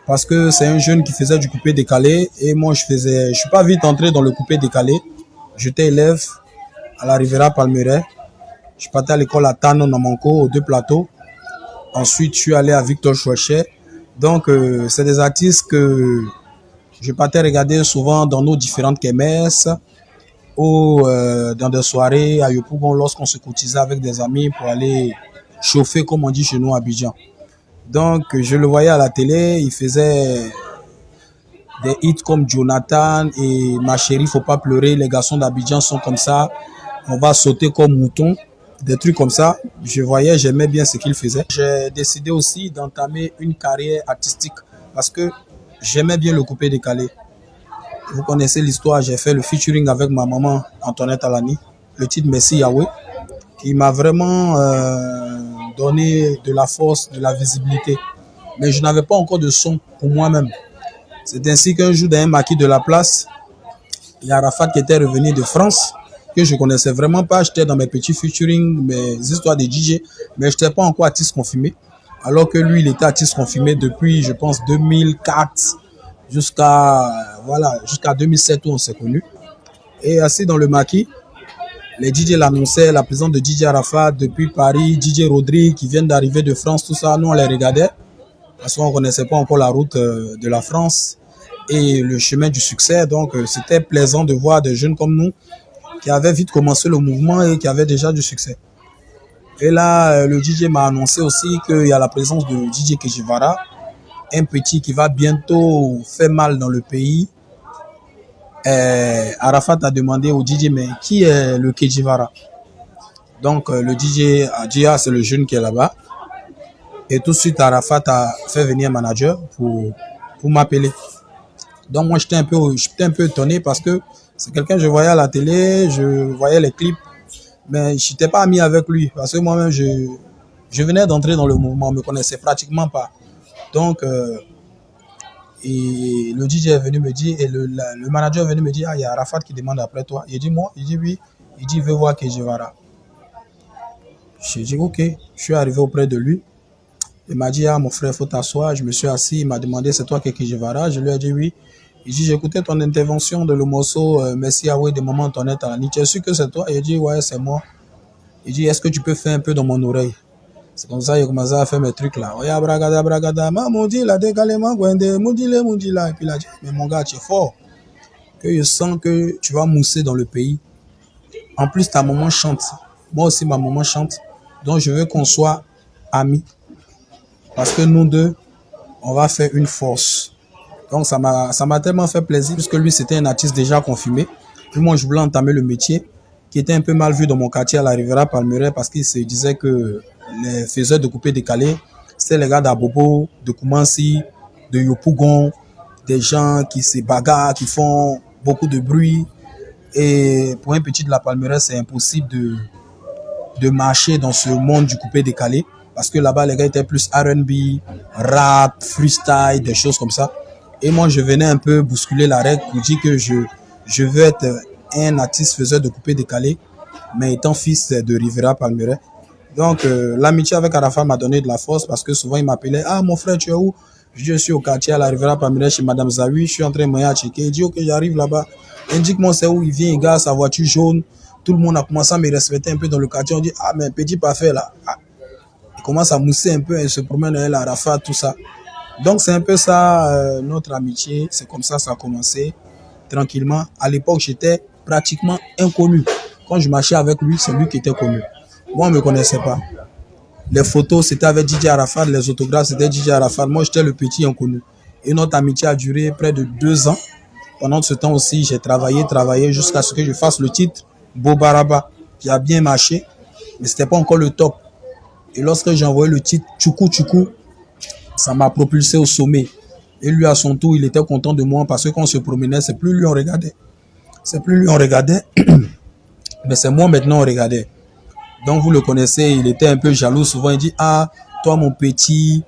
parce que c'est un jeune qui faisait du coupé décalé et moi je suis pas vite entré dans le coupé décalé. J'étais élève à la Riviera Palmeraie. Je partais à l'école à Tano Namanko, aux deux plateaux. Ensuite, je suis allé à Victor Chouachet. Donc, c'est des artistes que je partais regarder souvent dans nos différentes kermesses ou dans des soirées à Yopougon lorsqu'on se cotisait avec des amis pour aller chauffer, comme on dit chez nous à Abidjan. Donc, je le voyais à la télé, il faisait des hits comme Jonathan et Ma chérie, faut pas pleurer, les garçons d'Abidjan sont comme ça, on va sauter comme mouton, des trucs comme ça. Je voyais, j'aimais bien ce qu'il faisait. J'ai décidé aussi d'entamer une carrière artistique parce que j'aimais bien le coupé décalé. Vous connaissez l'histoire, j'ai fait le featuring avec ma maman Antoinette Alani, le titre Messi Yahweh, qui m'a vraiment donné de la force, de la visibilité. Mais je n'avais pas encore de son pour moi-même. C'est ainsi qu'un jour, dans un maquis de la place, il y a Arafat qui était revenu de France, que je connaissais vraiment pas. J'étais dans mes petits featuring, mes histoires de DJ, mais je n'étais pas encore artiste confirmé. Alors que lui, il était artiste confirmé depuis, je pense, 2004 jusqu'à 2007 où on s'est connus. Et assis dans le maquis, les DJ l'annonçaient, la présence de DJ Arafat depuis Paris, DJ Rodrigue qui viennent d'arriver de France, tout ça, nous on les regardait parce qu'on ne connaissait pas encore la route de la France et le chemin du succès. Donc c'était plaisant de voir des jeunes comme nous qui avaient vite commencé le mouvement et qui avaient déjà du succès. Et là, le DJ m'a annoncé aussi qu'il y a la présence de DJ Kejivara, un petit qui va bientôt faire mal dans le pays. Arafat a demandé au DJ, mais qui est le Kejivara? Donc le DJ a dit, ah, c'est le jeune qui est là-bas. Et tout de suite, Arafat a fait venir un manager pour m'appeler. Donc moi, j'étais un peu étonné parce que c'est quelqu'un que je voyais à la télé, je voyais les clips, mais je n'étais pas ami avec lui parce que moi-même, je venais d'entrer dans le mouvement, on ne me connaissait pratiquement pas. Donc, et le DJ est venu me dire, et le manager est venu me dire, ah, il y a Arafat qui demande après toi. Il dit, moi? Il dit, oui. Il dit, il veut voir Kejivara. J'ai dit, ok. Je suis arrivé auprès de lui. Il m'a dit, ah, mon frère, il faut t'asseoir. Je me suis assis. Il m'a demandé, c'est toi qui es Kejivara? Je lui ai dit, oui. Il dit, j'ai écouté ton intervention de le morceau Messi Yahweh de Maman Antoinette Alani. Tu es sûr que c'est toi? Il dit, ouais, c'est moi. Il dit, est-ce que tu peux faire un peu dans mon oreille? C'est comme ça qu'il a commencé à faire mes trucs là. Oya bragada bragada, mamoudi la décalé gwende, moudi là. Et puis il a dit, mais mon gars, tu es fort. Que je sens que tu vas mousser dans le pays. En plus, ta maman chante. Moi aussi, ma maman chante. Donc, je veux qu'on soit amis. Parce que nous deux, on va faire une force. Donc, ça m'a tellement fait plaisir, puisque lui, c'était un artiste déjà confirmé. Puis moi, je voulais entamer le métier, qui était un peu mal vu dans mon quartier à la Riviera Palmeraie, parce qu'il se disait que les faiseurs de coupé décalé, c'était les gars d'Abobo, de Koumansi, de Yopougon, des gens qui se bagarrent, qui font beaucoup de bruit. Et pour un petit de la Palmeraie, c'est impossible de marcher dans ce monde du coupé décalé. Parce que là-bas, les gars étaient plus R&B, rap, freestyle, des choses comme ça. Et moi, je venais un peu bousculer la règle pour dire que je veux être un artiste faiseur de coupé décalé, mais étant fils de Riviera Palmeraie. Donc, l'amitié avec Arafat m'a donné de la force parce que souvent, il m'appelait, ah, mon frère, tu es où? Je suis au quartier à la Riviera Palmeraie chez Madame Zawi, je suis en train de me checker. Il dit, ok, j'arrive là-bas. Indique-moi c'est où il vient, il gare sa voiture jaune. Tout le monde a commencé à me respecter un peu dans le quartier. On dit, ah, mais petit parfait là. Ah. Il commence à mousser un peu, il se promène avec Arafat, tout ça. Donc, c'est un peu ça, notre amitié. C'est comme ça a commencé, tranquillement. À l'époque, j'étais pratiquement inconnu. Quand je marchais avec lui, c'est lui qui était connu. Moi, on ne me connaissait pas. Les photos, c'était avec DJ Arafat. Les autographes, c'était DJ Arafat. Moi, j'étais le petit inconnu. Et notre amitié a duré près de 2 ans. Pendant ce temps aussi, j'ai travaillé jusqu'à ce que je fasse le titre Bobaraba, qui a bien marché, mais ce n'était pas encore le top. Et lorsque j'ai envoyé le titre Tchoukou Tchoukou, ça m'a propulsé au sommet. Et lui, à son tour, il était content de moi parce que quand on se promenait, c'est plus lui on regardait. Mais c'est moi maintenant on regardait. Donc vous le connaissez, il était un peu jaloux. Souvent il dit, ah, toi mon petit,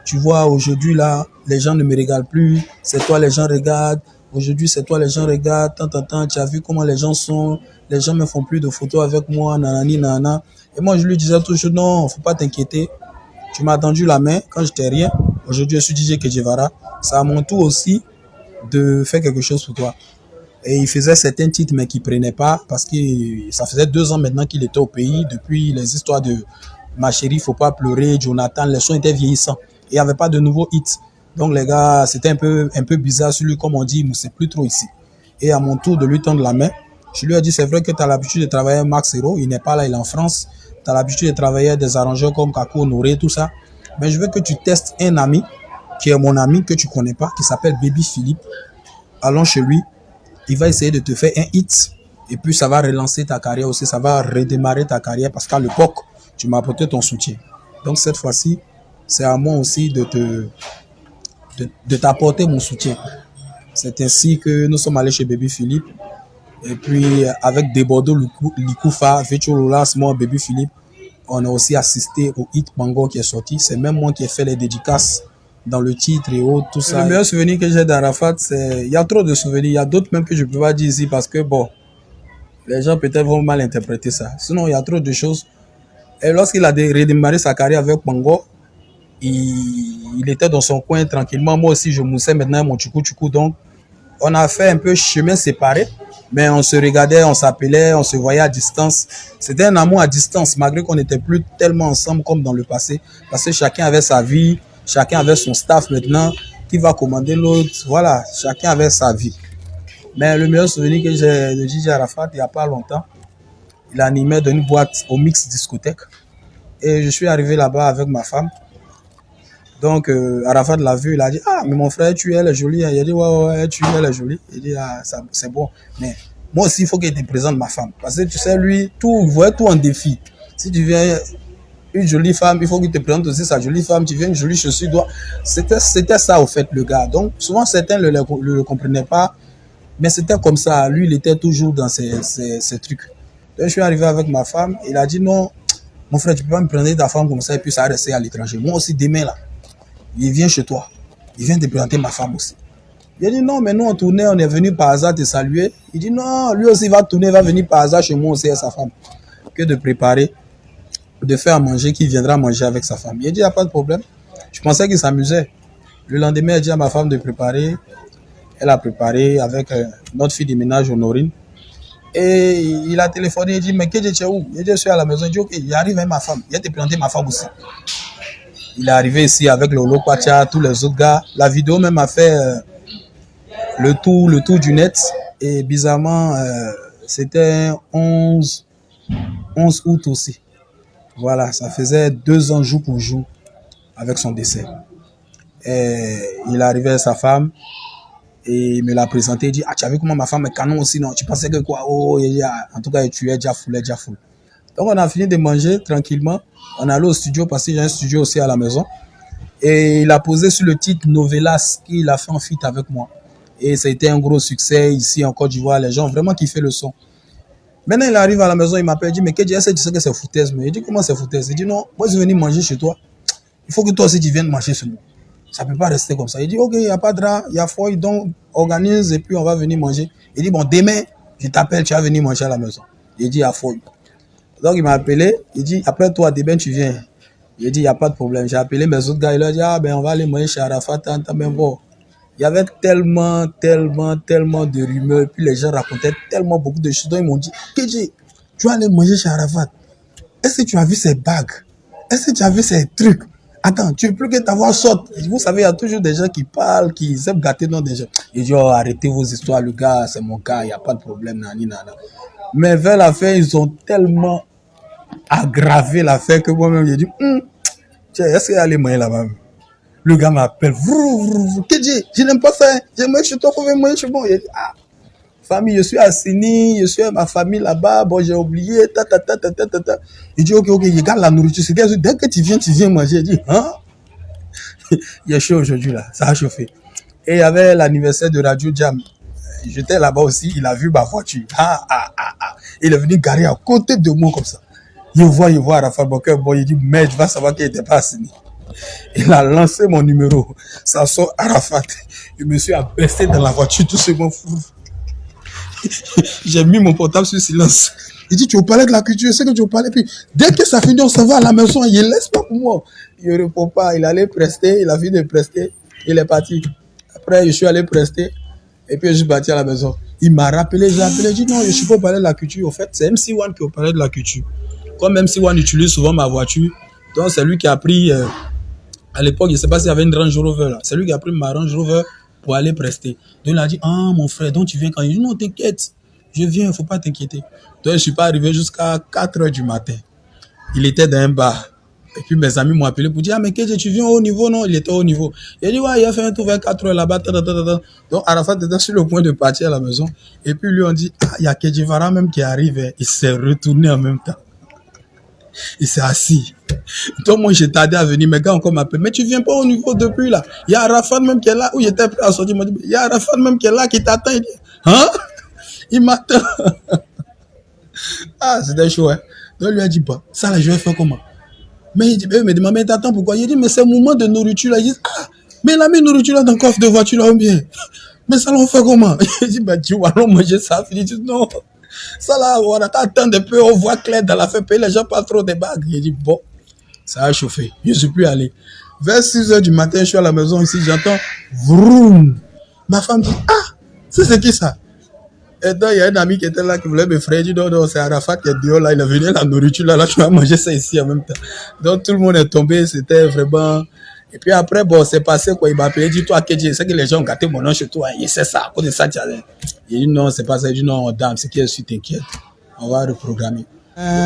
tu vois, aujourd'hui là, les gens ne me regardent plus. C'est toi les gens regardent. Aujourd'hui c'est toi les gens regardent. Tant, tu as vu comment les gens sont. Les gens me font plus de photos avec moi, nanani, nanana. Et moi je lui disais toujours, non, faut pas t'inquiéter. Tu m'as tendu la main quand j'étais rien. Aujourd'hui, je suis DJ Kejevara. C'est à mon tour aussi de faire quelque chose pour toi. Et il faisait certains titres, mais qu'il ne prenait pas parce que ça faisait 2 ans maintenant qu'il était au pays. Depuis les histoires de Ma chérie, faut pas pleurer, Jonathan, les sons étaient vieillissants. Et il n'y avait pas de nouveaux hits. Donc les gars, c'était un peu bizarre sur lui, comme on dit, mais c'est plus trop ici. Et à mon tour de lui tendre la main, je lui ai dit, c'est vrai que tu as l'habitude de travailler avec Max Hero, il n'est pas là, il est en France. Tu as l'habitude de travailler avec des arrangeurs comme Kakou Honoré, tout ça. Mais je veux que tu testes un ami, qui est mon ami, que tu connais pas, qui s'appelle Baby Philippe. Allons chez lui, il va essayer de te faire un hit. Et puis ça va relancer ta carrière aussi, ça va redémarrer ta carrière parce qu'à l'époque, tu m'as apporté ton soutien. Donc cette fois-ci, c'est à moi aussi de t'apporter mon soutien. C'est ainsi que nous sommes allés chez Baby Philippe. Et puis avec Debordo Likoufa, Vetchololas, moi, Baby Philippe, on a aussi assisté au hit Mango qui est sorti. C'est même moi qui ai fait les dédicaces dans le titre et autres, tout ça. Le meilleur souvenir que j'ai d'Arafat, c'est... Il y a trop de souvenirs. Il y a d'autres même que je ne peux pas dire ici parce que, bon, les gens peut-être vont mal interpréter ça. Sinon, il y a trop de choses. Et lorsqu'il a redémarré sa carrière avec Mango, il était dans son coin tranquillement. Moi aussi, je moussais maintenant mon tchoukou. Donc, on a fait un peu chemin séparé, mais on se regardait, on s'appelait, on se voyait à distance. C'était un amour à distance, malgré qu'on n'était plus tellement ensemble comme dans le passé. Parce que chacun avait sa vie, chacun avait son staff maintenant, qui va commander l'autre. Voilà, chacun avait sa vie. Mais le meilleur souvenir que j'ai de DJ Arafat, il n'y a pas longtemps, il animait dans une boîte au Mix Discothèque. Et je suis arrivé là-bas avec ma femme. Donc, Arafat l'a vu, il a dit, ah, mais mon frère, tu es, elle est jolie. Il a dit, ouais, tu es, elle est jolie. Il dit, ah, c'est bon. Mais moi aussi, il faut qu'il te présente ma femme. Parce que tu sais, lui, il voit tout en défi. Si tu viens une jolie femme, il faut qu'il te présente aussi sa jolie femme. Tu viens une jolie chaussure, c'était ça, au fait, le gars. Donc, souvent, certains ne le comprenaient pas. Mais c'était comme ça. Lui, il était toujours dans ces trucs. Donc, je suis arrivé avec ma femme. Il a dit, non, mon frère, tu peux pas me prendre ta femme comme ça et puis ça va rester à l'étranger. Moi aussi, demain, là, il vient chez toi. Il vient te présenter ma femme aussi. Il a dit non, mais nous on tournait, on est venu par hasard te saluer. Il dit non, lui aussi va tourner, va venir par hasard chez moi aussi et sa femme. Que de préparer, de faire à manger, qu'il viendra manger avec sa femme. Il a dit il n'y a pas de problème. Je pensais qu'il s'amusait. Le lendemain, il a dit à ma femme de préparer. Elle a préparé avec notre fille de ménage Honorine. Et il a téléphoné, il dit mais qu'est-ce que tu es où? Il dit je suis à la maison. Il dit ok, il arrive avec ma femme. Il a te présenté ma femme aussi. Il est arrivé ici avec Lolo Kwacha, tous les autres gars. La vidéo même a fait le tour du net. Et bizarrement, c'était 11 août aussi. Voilà, ça faisait 2 ans jour pour jour avec son décès. Et il est arrivé avec sa femme et il me l'a présenté. Il dit, ah, tu as vu comment ma femme est canon aussi, non? Tu pensais que quoi? Oh, en tout cas, tu es déjà full. Donc, on a fini de manger tranquillement. On est allé au studio parce que j'ai un studio aussi à la maison. Et il a posé sur le titre Novelas qu'il a fait en feat avec moi. Et ça a été un gros succès ici en Côte d'Ivoire. Les gens ont vraiment kiffé le son. Maintenant, il arrive à la maison, il m'appelle, il dit, mais qu'est-ce que tu sais que c'est foutaise? Mais il dit, comment c'est foutaise? Il dit, non, moi je suis venu manger chez toi. Il faut que toi aussi tu viennes manger chez moi. Ça ne peut pas rester comme ça. Il dit, ok, il n'y a pas de drap, il y a foie, donc organise et puis on va venir manger. Il dit, bon, demain, je t'appelle, tu vas venir manger à la maison. Il dit, il y a foie. Donc, il m'a appelé. Il dit, après toi, demain, tu viens. Il dit, il n'y a pas de problème. J'ai appelé mes autres gars. Il leur a dit, ah, ben, on va aller manger chez Arafat. Ben, bon. Il y avait tellement de rumeurs. Puis les gens racontaient tellement beaucoup de choses. Donc, ils m'ont dit, KJ, tu vas aller manger chez Arafat. Est-ce que tu as vu ces bagues? Est-ce que tu as vu ces trucs? Attends, tu veux plus que ta voix sorte. Vous savez, il y a toujours des gens qui parlent, qui aiment gâter dans des gens. Il dit, oh, arrêtez vos histoires, le gars, c'est mon gars, il n'y a pas de problème, nani, nana. Mais vers la fin, ils ont tellement aggravé l'affaire que moi-même, j'ai dit, tiens, est-ce qu'il y a les moyens là-bas? Le gars m'appelle, je n'aime pas ça, j'aimerais que je te trouve moyen chez moi. Il dit, ah, famille, je suis à Sini, je suis avec ma famille là-bas, bon, j'ai oublié, Il dit, ok, il garde la nourriture. Dès que tu viens manger. Il dit, hein? Il est chaud aujourd'hui là, ça a chauffé. Et il y avait l'anniversaire de Radio Jam. J'étais là-bas aussi, il a vu ma voiture. Il est venu garer à côté de moi comme ça. Il voit Arafat Boker, bon, il dit, mais tu vas savoir qu'il n'était pas assigné. Il a lancé mon numéro. Ça sort Arafat. Je me suis abaissé dans la voiture tout ce bon fou. J'ai mis mon portable sur silence. Il dit, tu es au palais de la culture, je sais que tu es au palais. Puis, dès que ça finit, on s'en va à la maison. Il ne laisse pas pour moi. Il ne répond pas. Il allait prester. Il a fini de prester. Il est parti. Après, je suis allé prester. Et puis, je suis parti à la maison. Il m'a rappelé. J'ai appelé. J'ai dit, non, je suis pas au palais de la culture. En fait, c'est MC1 qui est au palais de la culture. Comme MC1 utilise souvent ma voiture. Donc, c'est lui qui a pris... à l'époque, je ne sais pas s'il y avait une Range Rover là. C'est lui qui a pris ma Range Rover pour aller prester. Donc il a dit, ah mon frère, donc tu viens quand? Il dit, non, t'inquiète, je viens, il ne faut pas t'inquiéter. Donc je ne suis pas arrivé jusqu'à 4 heures du matin. Il était dans un bar. Et puis mes amis m'ont appelé pour dire, ah mais Kedje, tu viens au niveau? Non, il était au niveau. Il a dit, ouais, il a fait un tour vers 4 heures là-bas. Donc Arafat était sur le point de partir à la maison. Et puis lui on dit, ah, il y a Kedje Vara même qui arrive. Il s'est retourné en même temps. Il s'est assis. Donc moi j'ai tardé à venir, mes gars encore m'appellent. Mais tu viens pas au niveau depuis là. Il y a Arafat même qui est là, où il était prêt à sortir. Il m'a dit, il y a Arafat même qui est là, qui t'attend. Il dit, hein? Il m'attend. Ah, c'était chaud, hein. Donc lui a dit, bah, ça là, je vais faire comment? Mais il dit, me dit, mais t'attends pourquoi? Il dit, mais c'est un moment de nourriture là. Il dit, ah, mais il a mis nourriture là dans le coffre de voiture là, ou bien? Mais ça là, on fait comment? Il dit, bah, tu vas allons manger ça. Il dit, non. Ça là, on attend un peu, on voit clair dans la fête, les gens pas trop des bagues. Il dit, bon, ça a chauffé. Je ne suis plus allé. Vers 6 heures du matin, je suis à la maison ici, j'entends vroom. Ma femme dit, ah, c'est qui ça? Et donc, il y a un ami qui était là, qui voulait me frayer. Il dit, non, non, c'est Arafat qui est dehors là, il a venu la nourriture là, tu vas manger ça ici en même temps. Donc, tout le monde est tombé, c'était vraiment. Et puis après, bon, c'est passé quoi, il m'a appelé, il dit, toi, Kedje, c'est que les gens ont gâté mon nom chez toi, il sait ça, à cause de ça, tu as. Il dit, non, c'est pas ça. Il dit, non, dame, c'est que je suis t'inquiète, on va reprogrammer.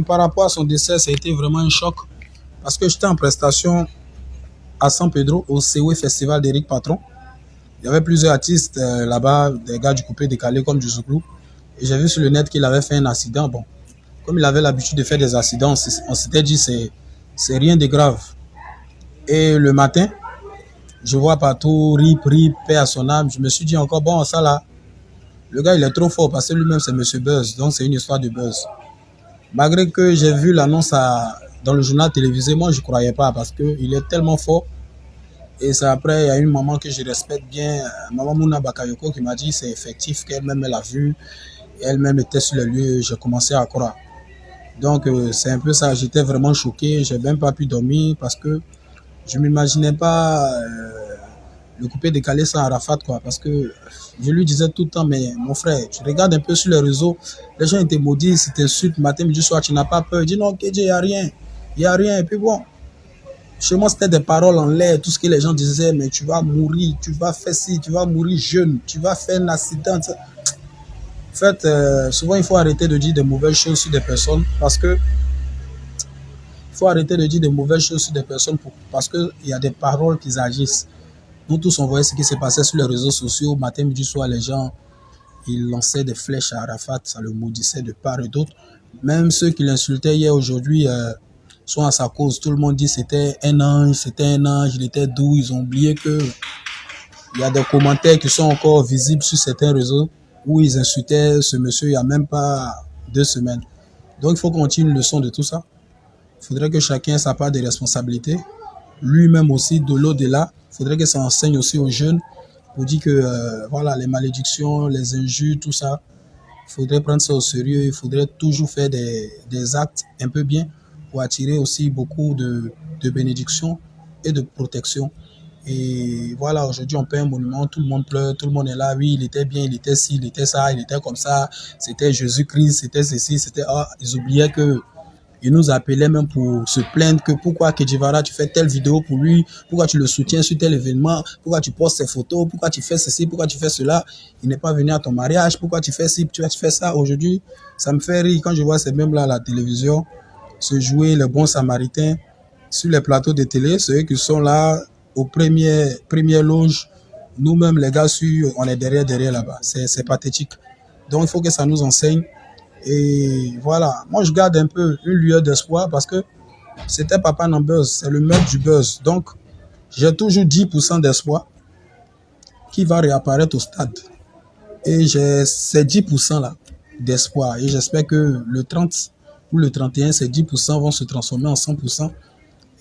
Par rapport à son décès, ça a été vraiment un choc, parce que j'étais en prestation à San Pedro, au COE Festival d'Éric Patron. Il y avait plusieurs artistes là-bas, des gars du coupé décalé comme du Zouglou. Et j'ai vu sur le net qu'il avait fait un accident. Bon, comme il avait l'habitude de faire des accidents, on s'était dit c'est rien de grave. Et le matin, je vois partout rip, paix à son âme. Je me suis dit encore, bon, ça là, le gars il est trop fort parce que lui-même c'est Monsieur Buzz. Donc c'est une histoire de buzz. Malgré que j'ai vu l'annonce dans le journal télévisé, moi je ne croyais pas parce qu'il est tellement fort. Et c'est après, il y a une maman que je respecte bien, maman Mouna Bakayoko, qui m'a dit c'est effectif, qu'elle-même elle a vu, elle-même était sur le lieu, j'ai commencé à croire. Donc c'est un peu ça, j'étais vraiment choqué, j'ai même pas pu dormir parce que je m'imaginais pas le coupé décalé sans Arafat, quoi, parce que je lui disais tout le temps, mais mon frère, tu regardes un peu sur les réseaux, les gens étaient maudits, ils t'insultent matin, midi, soir, tu n'as pas peur. Il dit non, Kedje, il n'y a rien, et puis bon. Chez moi, c'était des paroles en l'air, tout ce que les gens disaient, mais tu vas mourir, tu vas faire ci, tu vas mourir jeune, tu vas faire un accident. En fait, souvent, il faut arrêter de dire de mauvaises choses sur des personnes parce que il faut arrêter de dire de mauvaises choses sur des personnes parce qu'il y a des paroles qui agissent. Nous tous, on voyait ce qui se passait sur les réseaux sociaux. Matin, midi, soir, les gens, ils lançaient des flèches à Arafat, ça le maudissait de part et d'autre. Même ceux qui l'insultaient hier, aujourd'hui, sont à sa cause. Tout le monde dit c'était un ange, il était doux. Ils ont oublié que il y a des commentaires qui sont encore visibles sur certains réseaux où ils insultaient ce monsieur il n'y a même pas 2 semaines. Donc il faut qu'on tire une leçon de tout ça. Il faudrait que chacun ait sa part de responsabilité. Lui-même aussi, de l'au-delà, il faudrait que ça enseigne aussi aux jeunes pour dire que voilà, les malédictions, les injures, tout ça, il faudrait prendre ça au sérieux. Il faudrait toujours faire des actes un peu bien pour attirer aussi beaucoup de bénédictions et de protection. Et voilà, aujourd'hui, on paie un monument, tout le monde pleure, tout le monde est là. Oui, il était bien, il était ci, il était ça, il était comme ça. C'était Jésus-Christ, c'était ceci, c'était... Ah, ils oubliaient que ils nous appelaient même pour se plaindre que pourquoi Kedje Vara, tu fais telle vidéo pour lui, pourquoi tu le soutiens sur tel événement, pourquoi tu postes ses photos, pourquoi tu fais ceci, pourquoi tu fais cela. Il n'est pas venu à ton mariage, pourquoi tu fais ci, tu fais ça. Aujourd'hui, ça me fait rire quand je vois ces mêmes-là à la télévision se jouer les bons samaritains sur les plateaux de télé, ceux qui sont là aux premières loges. Nous-mêmes, les gars, on est derrière là-bas. C'est pathétique. Donc, il faut que ça nous enseigne. Et voilà, moi, je garde un peu une lueur d'espoir parce que c'était Papa Nambuzz, c'est le maître du buzz. Donc, j'ai toujours 10% d'espoir qu'il va réapparaître au stade. Et j'ai ces 10% là d'espoir. Et j'espère que le 30 ou le 31, ces 10% vont se transformer en 100%.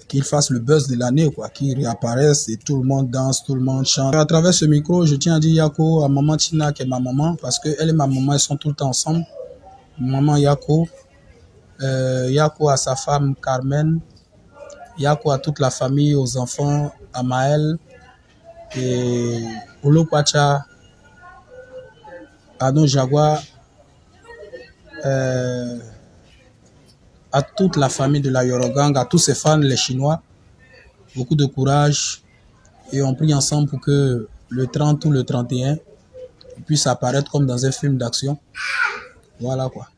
Qu'il fasse le buzz de l'année, quoi, qu'il réapparaisse et tout le monde danse, tout le monde chante. À travers ce micro, je tiens à dire Yako à maman Tina qui est ma maman parce qu'elle et ma maman, elles sont tout le temps ensemble. Maman Yako, Yako à sa femme Carmen, Yako à toute la famille, aux enfants, à Maël, et Olopacha, à nos Jaguars, à toute la famille de la Yorogang, à tous ses fans, les Chinois. Beaucoup de courage et on prie ensemble pour que le 30 ou le 31 puisse apparaître comme dans un film d'action. Voilà quoi.